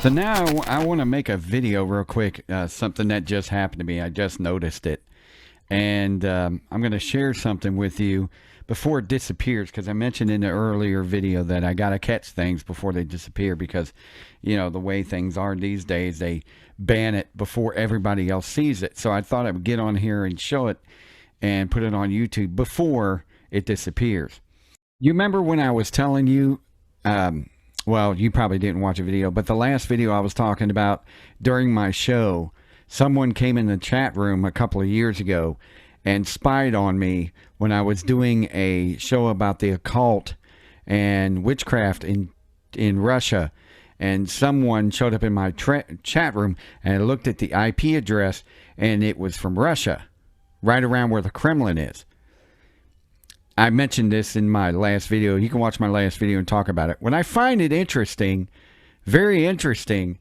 So now I want to make a video real quick, something that just happened to me. I just noticed it. And I'm going to share something with you before it disappears, because I mentioned in the earlier video that I got to catch things before they disappear, because, you know, the way things are these days, they ban it before everybody else sees it. So I thought I would get on here and show it and put it on YouTube before it disappears. You remember when I was telling you, well, you probably didn't watch a video, but the last video I was talking about during my show, someone came in the chat room a couple of years ago and spied on me when I was doing a show about the occult and witchcraft in Russia. And someone showed up in my chat room and looked at the IP address, and it was from Russia, right around where the Kremlin is. I mentioned this in my last video. You can watch my last video and talk about it. What I find it interesting, very interesting,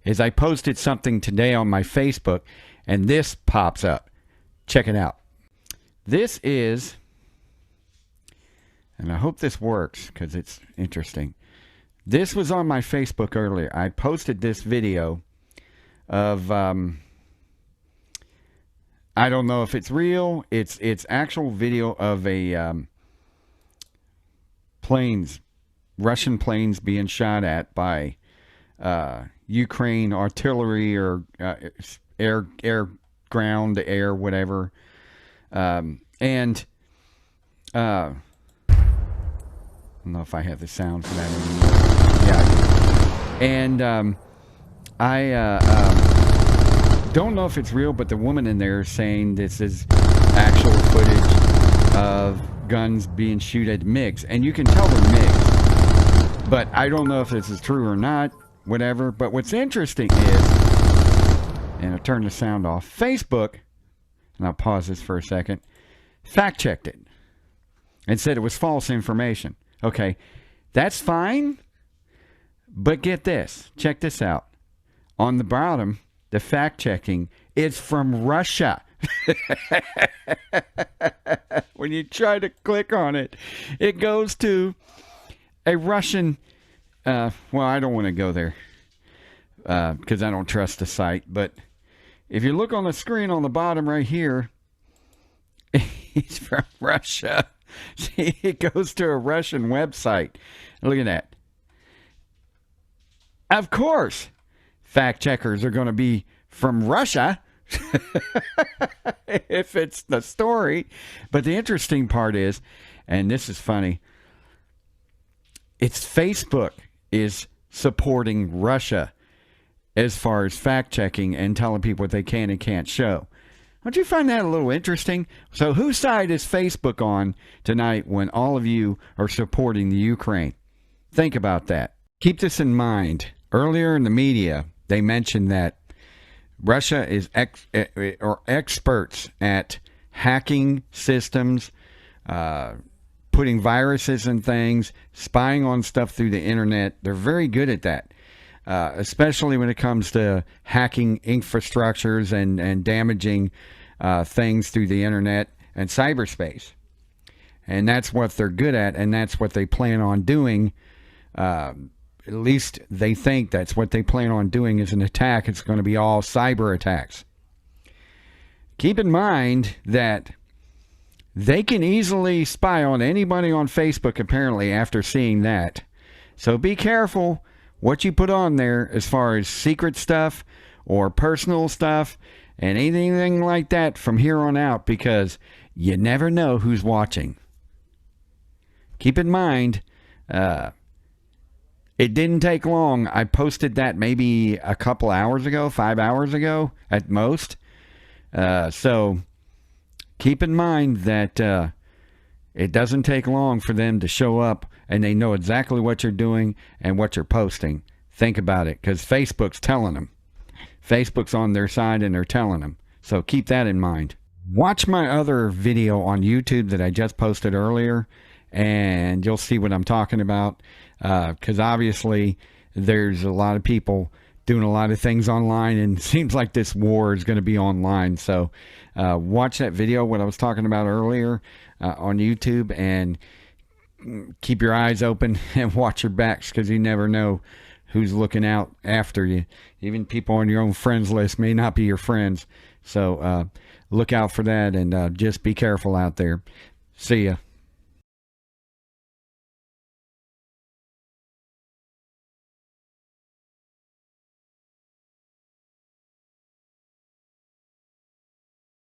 is I posted something today on my Facebook, and this pops up. Check it out. This is, and I hope this works because it's interesting. This was on my Facebook earlier. I posted this video of, I don't know if it's real. It's actual video of a Russian planes being shot at by Ukraine artillery or air, ground, air, whatever. And I don't know if I have the sound for that anymore. Yeah. And don't know if it's real, but the woman in there is saying this is actual footage of guns being shot at MiGs, and you can tell they're MiGs, but I don't know if this is true or not, whatever. But what's interesting is, and I'll turn the sound off, Facebook, and I'll pause this for a second, fact-checked it and said it was false information. Okay, that's fine, but get this, check this out. On the bottom, the fact-checking is from Russia. When you try to click on it, it goes to a Russian, well, I don't want to go there because I don't trust the site, but if you look on the screen on the bottom right here, it's from Russia. See, it goes to a Russian website. Look at that. Of course, fact checkers are going to be from Russia if it's the story. But the interesting part is, and this is funny, it's Facebook is supporting Russia as far as fact checking and telling people what they can and can't show. Don't you find that a little interesting? So whose side is Facebook on tonight when all of you are supporting the Ukraine? Think about that. Keep this in mind. Earlier in the media, they mentioned that Russia is experts at hacking systems, putting viruses and things, spying on stuff through the internet. They're very good at that, especially when it comes to hacking infrastructures and damaging things through the internet and cyberspace. And that's what they're good at, and that's what they plan on doing. At least they think that's what they plan on doing is an attack. It's going to be all cyber attacks. Keep in mind that they can easily spy on anybody on Facebook, apparently, after seeing that. So be careful what you put on there as far as secret stuff or personal stuff and anything like that from here on out, because you never know who's watching. Keep in mind, it didn't take long. I posted that maybe a couple hours ago, 5 hours ago at most. So keep in mind that it doesn't take long for them to show up, and they know exactly what you're doing and what you're posting. Think about it, because Facebook's telling them. Facebook's on their side, and they're telling them. So keep that in mind. Watch my other video on YouTube that I just posted earlier, and you'll see what I'm talking about. Because obviously there's a lot of people doing a lot of things online, and it seems like this war is going to be online. So watch that video, what I was talking about earlier on YouTube, and keep your eyes open and watch your backs, because you never know who's looking out after you. Even people on your own friends list may not be your friends. So look out for that, and just be careful out there. See ya.